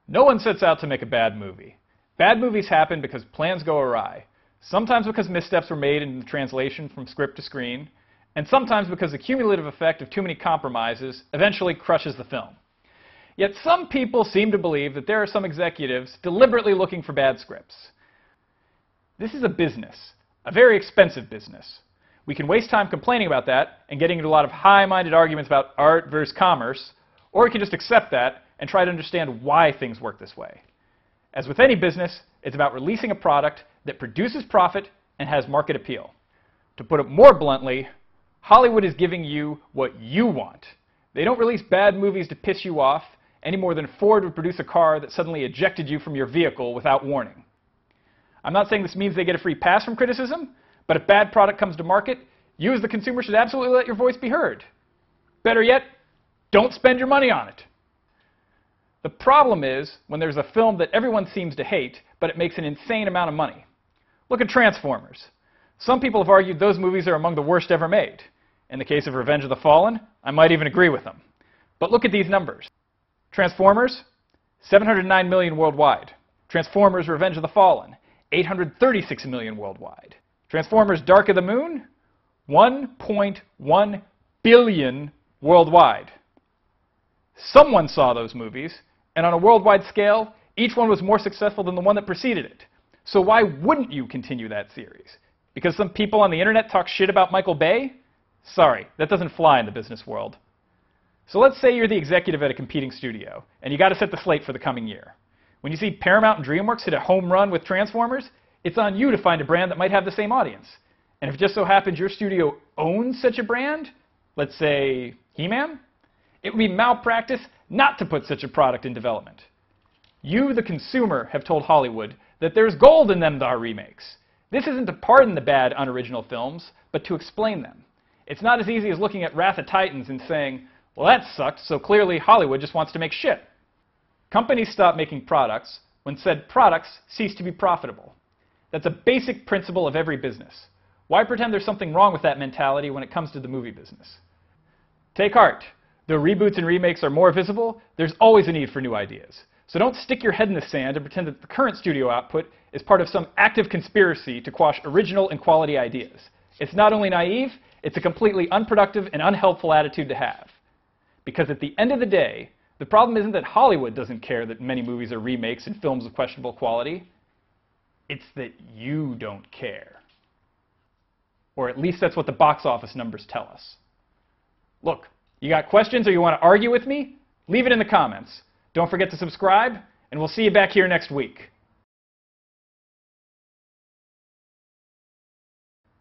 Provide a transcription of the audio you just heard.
No one sets out to make a bad movie. Bad movies happen because plans go awry. Sometimes because missteps were made in the translation from script to screen, and sometimes because the cumulative effect of too many compromises eventually crushes the film. Yet some people seem to believe that there are some executives deliberately looking for bad scripts. This is a business, a very expensive business. We can waste time complaining about that and getting into a lot of high-minded arguments about art versus commerce, or we can just accept that and try to understand why things work this way. As with any business, it's about releasing a product that produces profit and has market appeal. To put it more bluntly, Hollywood is giving you what you want. They don't release bad movies to piss you off any more than Ford would produce a car that suddenly ejected you from your vehicle without warning. I'm not saying this means they get a free pass from criticism, but if bad product comes to market, you as the consumer should absolutely let your voice be heard. Better yet, don't spend your money on it. The problem is when there's a film that everyone seems to hate, but it makes an insane amount of money. Look at Transformers. Some people have argued those movies are among the worst ever made. In the case of Revenge of the Fallen, I might even agree with them. But look at these numbers. Transformers, 709 million worldwide. Transformers Revenge of the Fallen, 836 million worldwide. Transformers Dark of the Moon, 1.1 billion worldwide. Someone saw those movies, and on a worldwide scale, each one was more successful than the one that preceded it. So why wouldn't you continue that series? Because some people on the internet talk shit about Michael Bay? Sorry, that doesn't fly in the business world. So let's say you're the executive at a competing studio, and you got to set the slate for the coming year. When you see Paramount and DreamWorks hit a home run with Transformers, it's on you to find a brand that might have the same audience. And if it just so happens your studio owns such a brand, let's say He-Man, it would be malpractice not to put such a product in development. You, the consumer, have told Hollywood that there's gold in them Thar remakes. This isn't to pardon the bad, unoriginal films, but to explain them. It's not as easy as looking at Wrath of Titans and saying, well, that sucked, so clearly Hollywood just wants to make shit. Companies stop making products when said products cease to be profitable. That's a basic principle of every business. Why pretend there's something wrong with that mentality when it comes to the movie business? Take art. Though reboots and remakes are more visible, there's always a need for new ideas. So don't stick your head in the sand and pretend that the current studio output is part of some active conspiracy to quash original and quality ideas. It's not only naive, it's a completely unproductive and unhelpful attitude to have. Because at the end of the day, the problem isn't that Hollywood doesn't care that many movies are remakes and films of questionable quality. It's that you don't care. Or at least that's what the box office numbers tell us. Look, you got questions or you want to argue with me? Leave it in the comments. Don't forget to subscribe, and we'll see you back here next week.